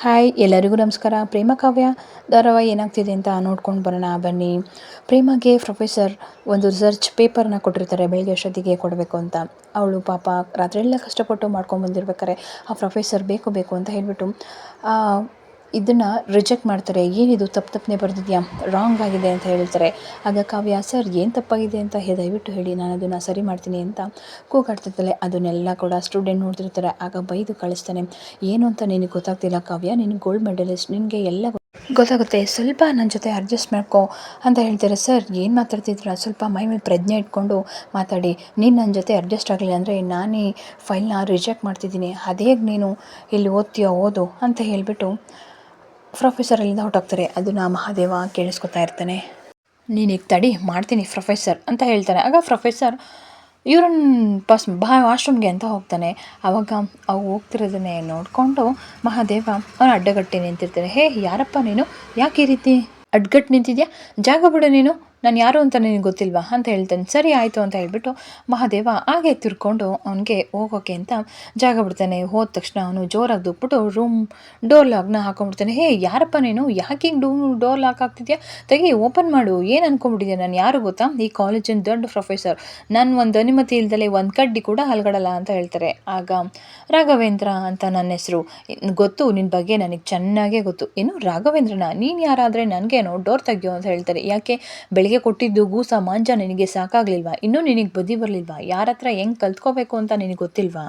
Hi ಎಲ್ಲರಿಗೂ ನಮಸ್ಕಾರ. ಪ್ರೇಮ ಕಾವ್ಯ ಧಾರಾವಾಹಿ ಏನಾಗ್ತಿದೆ ಅಂತ ನೋಡ್ಕೊಂಡು ಬರೋಣ ಬನ್ನಿ. ಪ್ರೇಮಗೆ ಪ್ರೊಫೆಸರ್ ಒಂದು ರಿಸರ್ಚ್ ಪೇಪರ್ನ ಕೊಟ್ಟಿರ್ತಾರೆ, ಬೆಳಗ್ಗೆ ಅಷ್ಟೊತ್ತಿಗೆ ಕೊಡಬೇಕು ಅಂತ. ಅವಳು ಪಾಪ ರಾತ್ರಿ ಎಲ್ಲ ಕಷ್ಟಪಟ್ಟು ಮಾಡ್ಕೊಂಡು ಬಂದಿರ್ಬೇಕಾರೆ ಆ ಪ್ರೊಫೆಸರ್ ಬೇಕು ಬೇಕು ಅಂತ ಹೇಳಿಬಿಟ್ಟು ಇದನ್ನು ರಿಜೆಕ್ಟ್ ಮಾಡ್ತಾರೆ. ಏನಿದು ತಪ್ಪನೆ ಬರೆದಿದ್ಯಾ, ರಾಂಗ್ ಆಗಿದೆ ಅಂತ ಹೇಳ್ತಾರೆ. ಆಗ ಕಾವ್ಯ, ಸರ್ ಏನು ತಪ್ಪಾಗಿದೆ ಅಂತ ದಯವಿಟ್ಟು ಹೇಳಿ, ನಾನು ಅದನ್ನು ಸರಿ ಮಾಡ್ತೀನಿ ಅಂತ ಕೂಗಾಡ್ತಿರ್ತಾಳೆ. ಅದನ್ನೆಲ್ಲ ಕೂಡ ಸ್ಟೂಡೆಂಟ್ ನೋಡ್ತಿರ್ತಾರೆ. ಆಗ ಬೈದು ಕಳಿಸ್ತಾನೆ. ಏನು ಅಂತ ನಿನಗೆ ಗೊತ್ತಾಗ್ತಿಲ್ಲ ಕಾವ್ಯ, ನಿನಗೆ ಗೋಲ್ಡ್ ಮೆಡಲಿಸ್ಟ್, ನಿನಗೆ ಎಲ್ಲ ಗೊತ್ತಾಗುತ್ತೆ, ಸ್ವಲ್ಪ ನನ್ನ ಜೊತೆ ಅಡ್ಜಸ್ಟ್ ಮಾಡ್ಕೊ ಅಂತ ಹೇಳ್ತಾರೆ. ಸರ್ ಏನು ಮಾತಾಡ್ತಿದ್ರ, ಸ್ವಲ್ಪ ಮೈ ಮೇಲೆ ಪ್ರಜ್ಞೆ ಇಟ್ಕೊಂಡು ಮಾತಾಡಿ. ನೀನು ನನ್ನ ಜೊತೆ ಅಡ್ಜಸ್ಟ್ ಆಗಲಿಲ್ಲ ಅಂದರೆ ನಾನೇ ಫೈಲ್ನ ರಿಜೆಕ್ಟ್ ಮಾಡ್ತಿದ್ದೀನಿ, ಅದೇ ನೀನು ಇಲ್ಲಿ ಓದ್ತೀಯೋ ಓದು ಅಂತ ಹೇಳಿಬಿಟ್ಟು ಪ್ರೊಫೆಸರ್ ಅಲ್ಲಿಂದ ಹೊರಟೋಗ್ತಾರೆ. ಅದನ್ನು ಮಹಾದೇವ ಕೇಳಿಸ್ಕೊತಾ ಇರ್ತಾನೆ. ನೀನೀಗ ತಡಿ ಮಾಡ್ತೀನಿ ಪ್ರೊಫೆಸರ್ ಅಂತ ಹೇಳ್ತಾನೆ. ಆಗ ಪ್ರೊಫೆಸರ್ ಯೂರನ್ ವಾಶ್ರೂಮ್ಗೆ ಅಂತ ಹೋಗ್ತಾನೆ. ಆವಾಗ ಅವು ಹೋಗ್ತಿರೋದನ್ನೇ ನೋಡಿಕೊಂಡು ಮಹಾದೇವ ಅವನು ಅಡ್ಡಗಟ್ಟಿ ನಿಂತಿರ್ತಾನೆ. ಹೇ ಯಾರಪ್ಪ ನೀನು, ಯಾಕೆ ಈ ರೀತಿ ಅಡ್ಗಟ್ಟು ನಿಂತಿದ್ಯಾ, ಜಾಗ ಬಿಡು ನೀನು, ನಾನು ಯಾರು ಅಂತ ನಿನಗೆ ಗೊತ್ತಿಲ್ವಾ ಅಂತ ಹೇಳ್ತಾನೆ. ಸರಿ ಆಯಿತು ಅಂತ ಹೇಳ್ಬಿಟ್ಟು ಮಹಾದೇವ ಹಾಗೆ ತಿರ್ಕೊಂಡು ಅವನಿಗೆ ಹೋಗೋಕ್ಕೆ ಅಂತ ಜಾಗ ಬಿಡ್ತಾನೆ. ಹೋದ ತಕ್ಷಣ ಅವನು ಜೋರಾಗಿ ದುಕ್ಬಿಟ್ಟು ರೂಮ್ ಡೋರ್ ಲಾಕ್ನ ಹಾಕೊಂಡ್ಬಿಡ್ತಾನೆ. ಹೇ ಯಾರಪ್ಪ ನೀನು, ಯಾಕೆ ಡೋರ್ ಲಾಕ್ ಹಾಕ್ತಿದ್ಯಾ, ತೆಗಿ, ಓಪನ್ ಮಾಡು, ಏನು ಅನ್ಕೊಂಡ್ಬಿಟ್ಟಿದ್ಯಾ, ನಾನು ಯಾರು ಗೊತ್ತಾ, ಈ ಕಾಲೇಜಿನ ದೊಡ್ಡ ಪ್ರೊಫೆಸರ್, ನಾನು ಒಂದು ಅನುಮತಿ ಇಲ್ದಲೆ ಒಂದು ಕಡ್ಡಿ ಕೂಡ ಹಲ್ಗಡಲ್ಲ ಅಂತ ಹೇಳ್ತಾರೆ. ಆಗ ರಾಘವೇಂದ್ರ ಅಂತ ನನ್ನ ಹೆಸರು, ಗೊತ್ತು ನಿನ್ನ ಬಗ್ಗೆ ನನಗೆ ಚೆನ್ನಾಗೇ ಗೊತ್ತು. ಏನು ರಾಘವೇಂದ್ರನ, ನೀನು ಯಾರಾದರೆ ನನಗೇನೋ ಡೋರ್ ತೆಗಿಯೋ ಅಂತ ಹೇಳ್ತಾರೆ. ಯಾಕೆ ಬೆಳಿಗ್ಗೆ ಕೊಟ್ಟಿದ್ದು ಗೂಸ ಮಾಂಜ ನಿನಗೆ ಸಾಕಾಗಲಿಲ್ವಾ, ಇನ್ನೂ ನಿನಗೆ ಬುದ್ಧಿ ಬರಲಿಲ್ವಾ, ಯಾರ ಹತ್ರ ಹೆಂಗೆ ಕಲ್ತ್ಕೋಬೇಕು ಅಂತ ನಿನಗೆ ಗೊತ್ತಿಲ್ವಾ,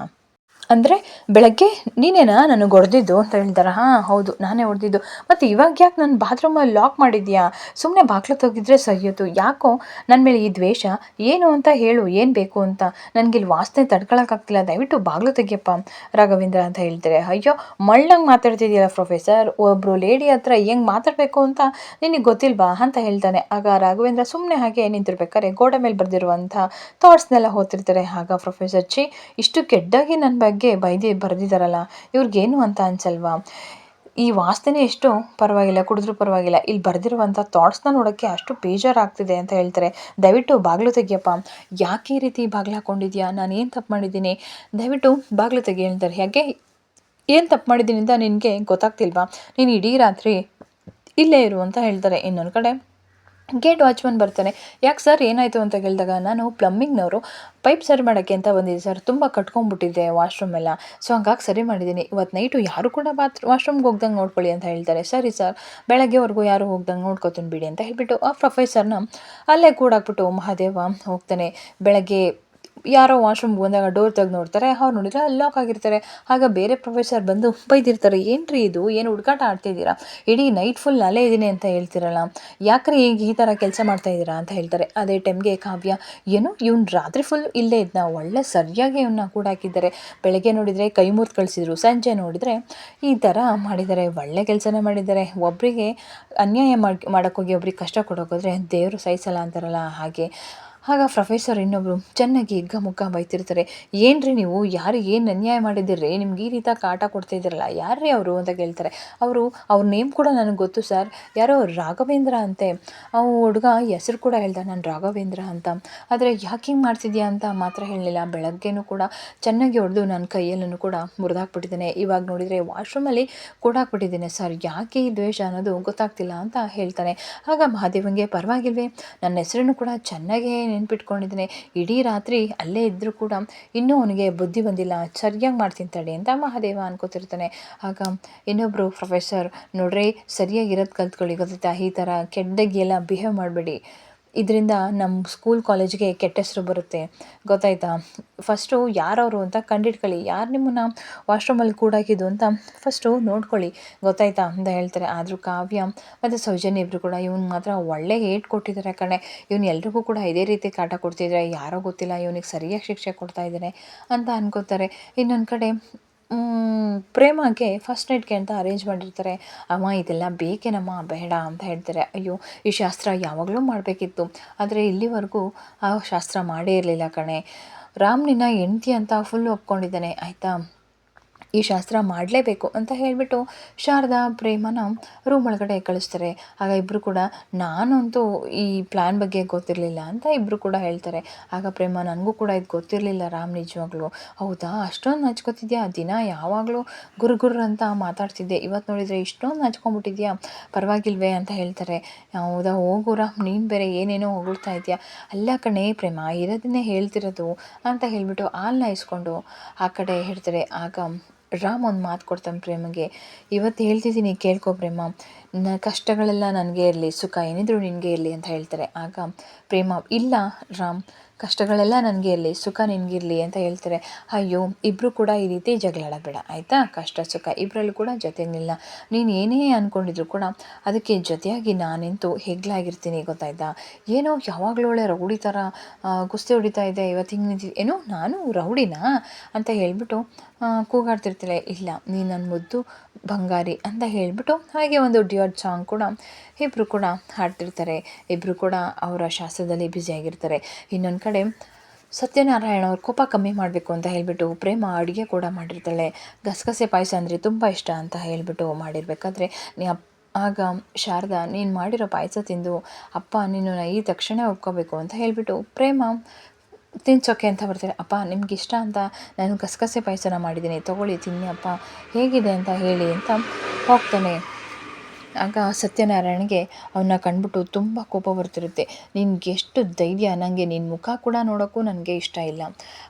ಅಂದರೆ ಬೆಳಗ್ಗೆ ನೀನೇನಾ ನನಗೆ ಹೊಡೆದಿದ್ದು ಅಂತ ಹೇಳ್ತಾರೆ. ಹಾಂ ಹೌದು ನಾನೇ ಹೊಡೆದಿದ್ದು, ಮತ್ತು ಇವಾಗ ಯಾಕೆ ನನ್ನ ಬಾತ್ರೂಮಲ್ಲಿ ಲಾಕ್ ಮಾಡಿದ್ಯಾ, ಸುಮ್ಮನೆ ಬಾಗಿಲು ತೆಗಿದ್ರೆ ಸರಿಯೋತು, ಯಾಕೋ ನನ್ನ ಮೇಲೆ ಈ ದ್ವೇಷ, ಏನು ಅಂತ ಹೇಳು, ಏನು ಬೇಕು ಅಂತ, ನನಗಿಲ್ಲಿ ವಾಸನೆ ತಡ್ಕೊಳಕ್ಕಾಗ್ತಿಲ್ಲ, ದಯವಿಟ್ಟು ಬಾಗಿಲು ತೆಗಿಯಪ್ಪ ರಾಘವೇಂದ್ರ ಅಂತ ಹೇಳ್ತಾರೆ. ಅಯ್ಯೋ ಮಳ್ಳಂಗೆ ಮಾತಾಡ್ತಿದ್ದೀಯಲ್ಲ ಪ್ರೊಫೆಸರ್, ಒಬ್ಬರು ಲೇಡಿ ಹತ್ರ ಹೆಂಗೆ ಮಾತಾಡಬೇಕು ಅಂತ ನಿನಗೆ ಗೊತ್ತಿಲ್ವಾ ಅಂತ ಹೇಳ್ತಾನೆ. ಆಗ ರಾಘವೇಂದ್ರ ಸುಮ್ಮನೆ ಹಾಗೆ ನಿಂತಿರ್ಬೇಕಾದ್ರೆ ಗೋಡೆ ಮೇಲೆ ಬರೆದಿರುವಂಥ ಥಾಟ್ಸ್ನೆಲ್ಲ ಓದ್ತಿರ್ತಾರೆ. ಆಗ ಪ್ರೊಫೆಸರ್, ಇಷ್ಟು ಕೆಟ್ಟಾಗಿ ನನ್ನ ಬಗ್ಗೆ ಬರೆದಿದ್ದಾರಲ್ಲ, ಇವ್ರಿಗೇನು ಅಂತ ಅನ್ಸಲ್ವಾ, ಈ ವಾಸನೆ ಎಷ್ಟು ಪರವಾಗಿಲ್ಲ, ಕುಡಿದ್ರೂ ಪರವಾಗಿಲ್ಲ, ಇಲ್ಲಿ ಬರೆದಿರುವಂಥ ಥಾಟ್ಸ್ನ ನೋಡೋಕ್ಕೆ ಅಷ್ಟು ಬೇಜಾರಾಗ್ತಿದೆ ಅಂತ ಹೇಳ್ತಾರೆ. ದಯವಿಟ್ಟು ಬಾಗಿಲು ತೆಗಿಯಪ್ಪ, ಯಾಕೆ ಈ ರೀತಿ ಬಾಗಿಲು ಹಾಕ್ಕೊಂಡಿದ್ಯಾ, ನಾನು ಏನು ತಪ್ಪು ಮಾಡಿದ್ದೀನಿ, ದಯವಿಟ್ಟು ಬಾಗಿಲು ತೆಗಿ ಹೇಳ್ತಾರೆ. ಯಾಕೆ ಏನು ತಪ್ಪು ಮಾಡಿದ್ದೀನಿ ಅಂತ ನಿನಗೆ ಗೊತ್ತಾಗ್ತಿಲ್ವಾ, ನೀನು ಇಡೀ ರಾತ್ರಿ ಇಲ್ಲೇ ಇರು ಅಂತ ಹೇಳ್ತಾರೆ. ಇನ್ನೊಂದು ಕಡೆ ಗೇಟ್ ವಾಚ್ಮನ್ ಬರ್ತಾನೆ. ಯಾಕೆ ಸರ್ ಏನಾಯಿತು ಅಂತ ಕೇಳಿದಾಗ, ನಾನು ಪ್ಲಂಬಿಂಗ್ನವರು ಪೈಪ್ ಸರಿ ಮಾಡೋಕ್ಕೆ ಅಂತ ಬಂದಿದ್ದೆ ಸರ್, ತುಂಬ ಕಟ್ಕೊಂಡ್ಬಿಟ್ಟಿದ್ದೆ ವಾಶ್ರೂಮ್ ಎಲ್ಲ, ಸೊ ಹಂಗಾಗಿ ಸರಿ ಮಾಡಿದ್ದೀನಿ, ಇವತ್ತು ನೈಟು ಯಾರು ಕೂಡ ವಾಶ್ರೂಮ್ಗೆ ಹೋಗ್ದಂಗೆ ನೋಡ್ಕೊಳ್ಳಿ ಅಂತ ಹೇಳ್ತಾರೆ. ಸರಿ ಸರ್, ಬೆಳಗ್ಗೆವರೆಗೂ ಯಾರು ಹೋಗ್ದಂಗೆ ನೋಡ್ಕೊತೀನಿ ಬಿಡಿ ಅಂತ ಹೇಳ್ಬಿಟ್ಟು ಆ ಪ್ರೊಫೆಸರ್ನ ಅಲ್ಲೇ ಕೂಡಾಕ್ಬಿಟ್ಟು ಮಹಾದೇವ ಹೋಗ್ತಾನೆ. ಬೆಳಗ್ಗೆ ಯಾರೋ ವಾಶ್ರೂಮ್ಗೆ ಬಂದಾಗ ಡೋರ್ ತೆಗೆದು ನೋಡ್ತಾರೆ, ಅವ್ರು ನೋಡಿದ್ರೆ ಅಲ್ಲಿ ಲಾಕ್ ಆಗಿರ್ತಾರೆ. ಆಗ ಬೇರೆ ಪ್ರೊಫೆಸರ್ ಬಂದು ಬೈದಿರ್ತಾರೆ. ಏನ್ರಿ ಇದು, ಏನು ಹುಡುಗಾಟ ಆಡ್ತಿದ್ದೀರಾ, ಇಡೀ ನೈಟ್ ಫುಲ್ ಅಲ್ಲೇ ಇದ್ದೀನಿ ಅಂತ ಹೇಳ್ತಿರಲ್ಲ, ಯಾಕ್ರಿ ಈಗ ಈ ಥರ ಕೆಲಸ ಮಾಡ್ತಾಯಿದ್ದೀರಾ ಅಂತ ಹೇಳ್ತಾರೆ. ಅದೇ ಟೈಮ್ಗೆ ಕಾವ್ಯ, ಏನು ಇವ್ನು ರಾತ್ರಿ ಫುಲ್ ಇಲ್ಲೇ ಇದ್ನ, ಒಳ್ಳೆ ಸರಿಯಾಗಿ ಇವನ್ನ ಕೂಡ ಹಾಕಿದ್ದಾರೆ, ಬೆಳಗ್ಗೆ ನೋಡಿದರೆ ಕೈ ಮುರಿದು ಕಳಿಸಿದ್ರು, ಸಂಜೆ ನೋಡಿದರೆ ಈ ಥರ ಮಾಡಿದ್ದಾರೆ, ಒಳ್ಳೆ ಕೆಲಸನೇ ಮಾಡಿದ್ದಾರೆ, ಒಬ್ಬರಿಗೆ ಅನ್ಯಾಯ ಮಾಡೋಕ್ಕೋಗಿ ಒಬ್ರಿಗೆ ಕಷ್ಟ ಕೊಡೋಕೋದ್ರೆ ದೇವರು ಸಹಿಸಲ್ಲ ಅಂತಾರಲ್ಲ ಹಾಗೆ. ಆಗ ಪ್ರೊಫೆಸರ್ ಇನ್ನೊಬ್ರು ಚೆನ್ನಾಗಿ ಹಿಗ್ಗಮುಗ್ಗ ಬೈತಿರ್ತಾರೆ. ಏನ್ರಿ ನೀವು, ಯಾರಿಗೆ ಏನು ಅನ್ಯಾಯ ಮಾಡಿದ್ದೀರಿ, ನಿಮ್ಗೆ ಈ ರೀತಿ ಕಾಟ ಕೊಡ್ತಾಯಿದ್ದೀರಲ್ಲ, ಯಾರ್ರೀ ಅವರು ಅಂತ ಕೇಳ್ತಾರೆ. ಅವ್ರ ನೇಮ್ ಕೂಡ ನನಗೆ ಗೊತ್ತು ಸರ್, ಯಾರೋ ರಾಘವೇಂದ್ರ ಅಂತೆ, ಹುಡುಗ ಹೆಸರು ಕೂಡ ಹೇಳ್ದ, ನಾನು ರಾಘವೇಂದ್ರ ಅಂತ, ಆದರೆ ಯಾಕೆ ಹಿಂಗೆ ಮಾಡ್ತಿದ್ಯಾ ಅಂತ ಮಾತ್ರ ಹೇಳಲಿಲ್ಲ. ಬೆಳಗ್ಗೆನೂ ಕೂಡ ಚೆನ್ನಾಗಿ ಹೊಡೆದು ನನ್ನ ಕೈಯಲ್ಲೂ ಕೂಡ ಮುರಿದಾಕ್ಬಿಟ್ಟಿದ್ದೇನೆ, ಇವಾಗ ನೋಡಿದರೆ ವಾಶ್ರೂಮಲ್ಲಿ ಕೂಡಾಕ್ಬಿಟ್ಟಿದ್ದೇನೆ ಸರ್, ಯಾಕೆ ಈ ದ್ವೇಷ ಅನ್ನೋದು ಗೊತ್ತಾಗ್ತಿಲ್ಲ ಅಂತ ಹೇಳ್ತಾನೆ. ಆಗ ಮಹಾದೇವಂಗೆ, ಪರವಾಗಿಲ್ವೇ, ನನ್ನ ಹೆಸರನ್ನು ಕೂಡ ಚೆನ್ನಾಗೇ ನೆನ್ಪಿಟ್ಕೊಂಡಿದ್ದೀನಿ, ಇಡೀ ರಾತ್ರಿ ಅಲ್ಲೇ ಇದ್ದರೂ ಕೂಡ ಇನ್ನೂ ಅವನಿಗೆ ಬುದ್ಧಿ ಬಂದಿಲ್ಲ, ಸರಿಯಾಗಿ ಮಾಡ್ತೀನಿ ತಡಿ ಅಂತ ಮಹಾದೇವ ಅನ್ಕೋತಿರ್ತಾನೆ. ಆಗ ಇನ್ನೊಬ್ಬರು ಪ್ರೊಫೆಸರ್, ನೋಡ್ರಿ ಸರಿಯಾಗಿರೋದು ಕಲ್ತ್ಕೊಳ್ಳಿ, ಗೊತ್ತಾಯ್ತಾ, ಈ ಥರ ಕೆಟ್ಟದಾಗಿ ಎಲ್ಲ ಬಿಹೇವ್ ಮಾಡಬೇಡಿ, ಇದರಿಂದ ನಮ್ಮ ಸ್ಕೂಲ್ ಕಾಲೇಜಿಗೆ ಕೆಟ್ಟ ಹೆಸರು ಬರುತ್ತೆ, ಗೊತ್ತಾಯ್ತಾ, ಫಸ್ಟು ಯಾರವರು ಅಂತ ಕಂಡಿಡ್ಕೊಳ್ಳಿ, ಯಾರು ನಿಮ್ಮನ್ನು ವಾಶ್ರೂಮಲ್ಲಿ ಕೂಡಾಕಿದ್ದು ಅಂತ ಫಸ್ಟು ನೋಡ್ಕೊಳ್ಳಿ, ಗೊತ್ತಾಯ್ತಾ ಅಂತ ಹೇಳ್ತಾರೆ. ಆದರೂ ಕಾವ್ಯ ಮತ್ತು ಸೌಜನ್ಯ ಇಬ್ಬರು ಕೂಡ ಇವ್ನು ಮಾತ್ರ ಒಳ್ಳೆ ಏಟ್ ಕೊಟ್ಟಿದ್ದಾರೆ ಕಣೆ, ಇವ್ನು ಎಲ್ರಿಗೂ ಕೂಡ ಇದೇ ರೀತಿ ಕಾಟ ಕೊಡ್ತಿದ್ರೆ, ಯಾರೋ ಗೊತ್ತಿಲ್ಲ ಇವನಿಗೆ ಸರಿಯಾಗಿ ಶಿಕ್ಷೆ ಕೊಡ್ತಾ ಇದ್ದಾನೆ ಅಂತ ಅನ್ಕೋತಾರೆ. ಇನ್ನೊಂದು ಕಡೆ ಪ್ರೇಮಗೆ ಫಸ್ಟ್ ನೈಟ್ಗೆ ಅಂತ ಅರೇಂಜ್ ಮಾಡಿರ್ತಾರೆ. ಅಮ್ಮ ಇದೆಲ್ಲ ಬೇಕೇನಮ್ಮ, ಬೇಡ ಅಂತ ಹೇಳ್ತಾರೆ. ಅಯ್ಯೋ ಈ ಶಾಸ್ತ್ರ ಯಾವಾಗಲೂ ಮಾಡಬೇಕಿತ್ತು, ಆದರೆ ಇಲ್ಲಿವರೆಗೂ ಆ ಶಾಸ್ತ್ರ ಮಾಡೇ ಇರಲಿಲ್ಲ ಕಣೆ, ರಾಮ್ ನಿನ್ನ ಹೆಂಡ್ತಿ ಅಂತ ಫುಲ್ ಒಪ್ಕೊಂಡಿದ್ದಾನೆ ಆಯಿತಾ, ಈ ಶಾಸ್ತ್ರ ಮಾಡಲೇಬೇಕು ಅಂತ ಹೇಳಿಬಿಟ್ಟು ಶಾರದಾ ಪ್ರೇಮನ ರೂಮ್ ಒಳಗಡೆ ಕಳಿಸ್ತಾರೆ. ಆಗ ಇಬ್ಬರು ಕೂಡ ನಾನಂತೂ ಈ ಪ್ಲ್ಯಾನ್ ಬಗ್ಗೆ ಗೊತ್ತಿರಲಿಲ್ಲ ಅಂತ ಇಬ್ಬರು ಕೂಡ ಹೇಳ್ತಾರೆ. ಆಗ ಪ್ರೇಮ ನನಗೂ ಕೂಡ ಇದು ಗೊತ್ತಿರಲಿಲ್ಲ ರಾಮ್ ನಿಜವಾಗ್ಲೂ. ಹೌದಾ ಅಷ್ಟೊಂದು ಹಚ್ಕೋತಿದ್ಯಾ ದಿನ ಯಾವಾಗಲೂ ಗುರು ಅಂತ ಮಾತಾಡ್ತಿದ್ದೆ, ಇವತ್ತು ನೋಡಿದರೆ ಇಷ್ಟೊಂದು ಹಚ್ಕೊಂಡ್ಬಿಟ್ಟಿದ್ಯಾ ಪರವಾಗಿಲ್ವೇ ಅಂತ ಹೇಳ್ತಾರೆ. ಹೌದಾ ಹೋಗು ರಾಮ್ ನೀನು ಬೇರೆ ಏನೇನೋ ಹೊಗಳ್ತಾ ಇದೆಯಾ. ಅಲ್ಲ ಕಣೇ ಪ್ರೇಮ ಇರೋದನ್ನೇ ಹೇಳ್ತಿರೋದು ಅಂತ ಹೇಳಿಬಿಟ್ಟು ಹಾಲನ್ನ ಇಸ್ಕೊಂಡು ಆ ಕಡೆ ಹೇಳ್ತಾರೆ. ಆಗ ರಾಮ್ ಒಂದು ಮಾತು ಕೊಡ್ತಾನೆ ಪ್ರೇಮಗೆ, ಇವತ್ತು ಹೇಳ್ತಿದ್ದೀನಿ ಕೇಳ್ಕೊ ಪ್ರೇಮ, ಕಷ್ಟಗಳೆಲ್ಲ ನನಗೆ ಇರಲಿ, ಸುಖ ಏನಿದ್ರು ನಿನಗೆ ಇರಲಿ ಅಂತ ಹೇಳ್ತಾರೆ. ಆಗ ಪ್ರೇಮ ಇಲ್ಲ ರಾಮ್ ಕಷ್ಟಗಳೆಲ್ಲ ನನಗೆ ಇರಲಿ, ಸುಖ ನಿನಗಿರಲಿ ಅಂತ ಹೇಳ್ತಾರೆ. ಅಯ್ಯೋ ಇಬ್ಬರು ಕೂಡ ಈ ರೀತಿ ಜಗಳಾಡಬೇಡ ಆಯಿತಾ, ಕಷ್ಟ ಸುಖ ಇಬ್ಬರಲ್ಲೂ ಕೂಡ ಜೊತೆಗಿಲ್ಲ, ನೀನು ಏನೇ ಅಂದ್ಕೊಂಡಿದ್ರು ಕೂಡ ಅದಕ್ಕೆ ಜೊತೆಯಾಗಿ ನಾನಿಂತೂ ಹೆಗ್ಲಾಗಿರ್ತೀನಿ ಗೊತ್ತಾಯ್ತಾ. ಏನೋ ಯಾವಾಗಲೂ ಒಳ್ಳೆ ರೌಡಿ ಥರ ಕುಸ್ತಿ ಹೊಡಿತಾ ಇದೆ, ಇವತ್ತು ಹಿಂಗೆ ನಿಂತಿದ್ದೆ, ಏನೋ ನಾನು ರೌಡಿನಾ ಅಂತ ಹೇಳಿಬಿಟ್ಟು ಕೂಗಾಡ್ತಿರ್ತಾಳೆ. ಇಲ್ಲ ನೀನು ನನ್ನ ಮುದ್ದು ಬಂಗಾರಿ ಅಂತ ಹೇಳಿಬಿಟ್ಟು ಹಾಗೆ ಒಂದು ಡ್ಯೂಯಟ್ ಸಾಂಗ್ ಕೂಡ ಇಬ್ಬರು ಕೂಡ ಹಾಡ್ತಿರ್ತಾರೆ. ಇಬ್ಬರು ಕೂಡ ಅವರ ಶಾಸ್ತ್ರದಲ್ಲಿ ಬ್ಯುಸಿಯಾಗಿರ್ತಾರೆ. ಇನ್ನೊಂದು ಕಡೆ ಸತ್ಯನಾರಾಯಣ ಅವ್ರ ಕೋಪ ಕಮ್ಮಿ ಮಾಡಬೇಕು ಅಂತ ಹೇಳಿಬಿಟ್ಟು ಪ್ರೇಮ ಅಡುಗೆ ಕೂಡ ಮಾಡಿರ್ತಾಳೆ. ಗಸಗಸೆ ಪಾಯಸ ಅಂದರೆ ತುಂಬ ಇಷ್ಟ ಅಂತ ಹೇಳಿಬಿಟ್ಟು ಮಾಡಿರಬೇಕಾದ್ರೆ ಆಗ ಶಾರದಾ ನೀನು ಮಾಡಿರೋ ಪಾಯಸ ತಿಂದು ಅಪ್ಪ ನಿನ್ನನ್ನು ಈ ತಕ್ಷಣ ಒಪ್ಕೋಬೇಕು ಅಂತ ಹೇಳಿಬಿಟ್ಟು ಪ್ರೇಮ ತಿನ್ಸೋಕೆ ಅಂತ ಬರ್ತಾರೆ. ಅಪ್ಪ ನಿಮ್ಗೆ ಇಷ್ಟ ಅಂತ ನಾನು ಗಸಗಸೆ ಪಾಯಸನ ಮಾಡಿದ್ದೀನಿ, ತೊಗೊಳ್ಳಿ ತಿನ್ನಿ ಅಪ್ಪ ಹೇಗಿದೆ ಅಂತ ಹೇಳಿ ಅಂತ ಹೋಗ್ತಾನೆ. ಆಗ ಸತ್ಯನಾರಾಯಣಗೆ ಅವನ್ನ ಕಂಡುಬಿಟ್ಟು ತುಂಬ ಕೋಪ ಬರ್ತಿರುತ್ತೆ. ನಿನ್ಗೆ ಎಷ್ಟು ಧೈರ್ಯ, ನನಗೆ ನಿನ್ನ ಮುಖ ಕೂಡ ನೋಡೋಕ್ಕೂ ನನಗೆ ಇಷ್ಟ ಇಲ್ಲ,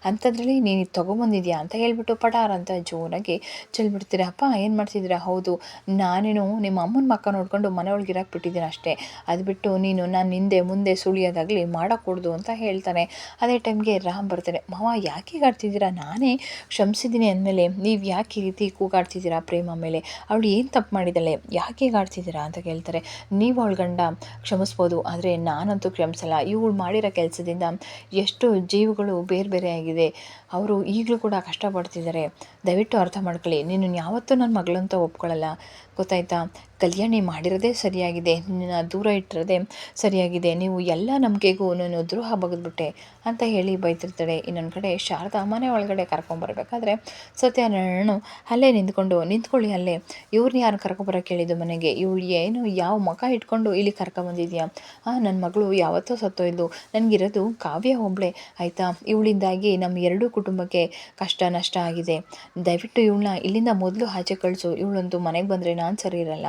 ಅಂಥದ್ರಲ್ಲಿ ನೀನು ಇದು ತೊಗೊಬಂದಿದ್ಯಾ ಅಂತ ಹೇಳ್ಬಿಟ್ಟು ಪಟಾರ ಅಂತ ಜೋರಾಗಿ ಚೆಲ್ಬಿಡ್ತೀರ. ಅಪ್ಪ ಏನು ಮಾಡ್ತಿದ್ದೀರಾ? ಹೌದು ನಾನೇನು ನಿಮ್ಮ ಅಮ್ಮನ ಮಕ್ಕ ನೋಡ್ಕೊಂಡು ಮನೆ ಒಳಗೆ ಇರಕ್ಕೆ ಬಿಟ್ಟಿದ್ದೀನಿ ಅಷ್ಟೇ, ಅದು ಬಿಟ್ಟು ನೀನು ನಾನು ಹಿಂದೆ ಮುಂದೆ ಸುಳಿಯೋದಾಗಲಿ ಮಾಡೋಕ್ಕೊಡ್ದು ಅಂತ ಹೇಳ್ತಾನೆ. ಅದೇ ಟೈಮ್ಗೆ ರಾಮ್ ಬರ್ತಾರೆ. ಮಾವ ಯಾಕೆ ಹೀಗಾಡ್ತಿದ್ದೀರಾ? ನಾನೇ ಕ್ಷಮಿಸಿದ್ದೀನಿ ಅಂದಮೇಲೆ ನೀವು ಯಾಕೆ ಈ ರೀತಿ ಕೂಗಾಡ್ತಿದ್ದೀರಾ ಪ್ರೇಮ ಮೇಲೆ? ಅವಳು ಏನು ತಪ್ಪು ಮಾಡಿದ್ದಾಳೆ, ಯಾಕೆ ಹೀಗಾಡ್ತಿದ್ದೀರಾ ಅಂತ ಕೇಳ್ತಾರೆ. ನೀವು ಅವಳ ಗಂಡ ಕ್ಷಮಿಸ್ಬೋದು, ಆದರೆ ನಾನಂತೂ ಕ್ಷಮಿಸಲ್ಲ. ಇವಳು ಮಾಡಿರೋ ಕೆಲಸದಿಂದ ಎಷ್ಟು ಜೀವಗಳು ಬೇರೆ ಬೇರೆ ಆಗಿದೆ, ಅವರು ಈಗಲೂ ಕೂಡ ಕಷ್ಟಪಡ್ತಿದ್ದಾರೆ. ದಯವಿಟ್ಟು ಅರ್ಥ ಮಾಡ್ಕೊಳ್ಳಿ, ನಿನ್ನನ್ನು ಯಾವತ್ತೂ ನನ್ನ ಮಗಳಂತ ಒಪ್ಕೊಳ್ಳಲ್ಲ ಗೊತ್ತಾಯ್ತಾ. ಕಲ್ಯಾಣಿ ಮಾಡಿರೋದೇ ಸರಿಯಾಗಿದೆ, ನಿನ್ನ ದೂರ ಇಟ್ಟಿರೋದೇ ಸರಿಯಾಗಿದೆ, ನೀವು ಎಲ್ಲ ನಂಬಿಕೆಗೂ ನಾನು ದ್ರೋಹ ಬಗೆದ್ಬಿಟ್ಟೆ ಅಂತ ಹೇಳಿ ಬೈತಿರ್ತಾಳೆ. ಇನ್ನೊಂದು ಕಡೆ ಶಾರದಾ ಮನೆ ಒಳಗಡೆ ಕರ್ಕೊಂಬರ್ಬೇಕಾದ್ರೆ ಸತ್ಯನಾರಾಯಣ ಅಲ್ಲೇ ನಿಂತ್ಕೊಳ್ಳಿ ಅಲ್ಲೇ, ಇವ್ರನ್ನ ಯಾರು ಕರ್ಕೊಬರೋಕ್ಕೆ ಹೇಳಿದ್ದು ಮನೆಗೆ, ಇವಳು ಏನು ಯಾವ ಮುಖ ಇಟ್ಕೊಂಡು ಇಲ್ಲಿ ಕರ್ಕೊಂಬಂದಿದ್ಯಾ? ನನ್ನ ಮಗಳು ಯಾವತ್ತೋ ಸತ್ತೋಯ್ದು, ನನಗಿರೋದು ಕಾವ್ಯ ಒಬ್ಬಳೆ ಆಯಿತಾ, ಇವಳಿಂದಾಗಿ ನಮ್ಮ ಎರಡೂ ಕುಟುಂಬಕ್ಕೆ ಕಷ್ಟ ನಷ್ಟ ಆಗಿದೆ, ದಯವಿಟ್ಟು ಇವಳನ್ನ ಇಲ್ಲಿಂದ ಮೊದಲು ಆಚೆ ಕಳಿಸು, ಇವಳಂತೂ ಮನೆಗೆ ಬಂದರೆ ನಾನು ಸರಿ ಇರಲ್ಲ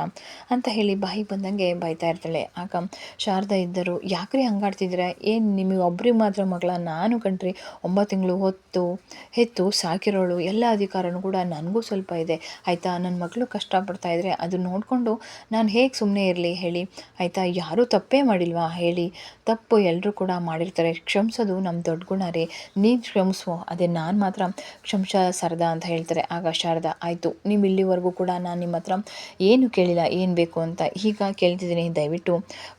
ಅಂತ ಹೇಳಿ ಬಾಯಿಗೆ ಬಂದಂಗೆ ಬೈತಾ ಇರ್ತಾಳೆ. ಆಗ ಶಾರದಾ ಇದ್ದರು, ಯಾಕ್ರಿ ಹಂಗಾಡ್ತಿದ್ದೀರಾ? ಏನು ನಿಮಗೆ ಒಬ್ರಿಗೆ ಮಾತ್ರ ಮಗಳ? ನಾನು ಕಣ್ರಿ 9 ತಿಂಗಳು ಹೆತ್ತು ಸಾಕಿರೋಳು, ಎಲ್ಲ ಅಧಿಕಾರನೂ ಕೂಡ ನನಗೂ ಸ್ವಲ್ಪ ಇದೆ ಆಯಿತಾ. ನನ್ನ ಮಗಳು ಕಷ್ಟಪಡ್ತಾ ಇದ್ದರೆ ಅದು ನೋಡಿಕೊಂಡು ನಾನು ಹೇಗೆ ಸುಮ್ಮನೆ ಇರಲಿ ಹೇಳಿ ಆಯಿತಾ. ಯಾರೂ ತಪ್ಪೇ ಮಾಡಿಲ್ವಾ ಹೇಳಿ? ತಪ್ಪು ಎಲ್ಲರೂ ಕೂಡ ಮಾಡಿರ್ತಾರೆ, ಕ್ಷಮಿಸೋದು ನಮ್ಮ ದೊಡ್ಡ ಗುಣ ರೀ, ನೀನು ಕ್ಷಮಿಸುವ, ಅದೇ ನಾನು ಮಾತ್ರ ಶಾರದಾ ಅಂತ ಹೇಳ್ತಾರೆ. ಆಗ ಶಾರದಾ ಆಯಿತು, ನೀವು ಇಲ್ಲಿವರೆಗೂ ಕೂಡ ನಾನು ನಿಮ್ಮ ಹತ್ರ ಏನು ಕೇಳಿಲ್ಲ ಏನು ಬೇಕು ಅಂತ, ಈಗ ಕೇಳ್ತಿದ್ದೀನಿ, ದಯವಿಟ್ಟು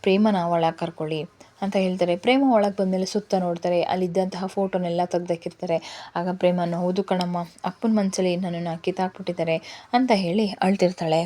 ಪ್ರೇಮನ ಒಳಗೆ ಕರ್ಕೊಳ್ಳಿ ಅಂತ ಹೇಳ್ತಾರೆ. ಪ್ರೇಮ ಒಳಗೆ ಬಂದಮೇಲೆ ಸುತ್ತ ನೋಡ್ತಾರೆ, ಅಲ್ಲಿದ್ದಂತಹ ಫೋಟೋನೆಲ್ಲ ತೆಗ್ದಾಕಿರ್ತಾರೆ. ಆಗ ಪ್ರೇಮನ ಹೌದು ಕಣಮ್ಮ, ಅಪ್ಪನ ಮನಸ್ಸಲ್ಲಿ ನನ್ನನ್ನು ಕಿತ್ತಾಕ್ಬಿಟ್ಟಿದ್ದಾರೆ ಅಂತ ಹೇಳಿ ಅಳ್ತಿರ್ತಾಳೆ.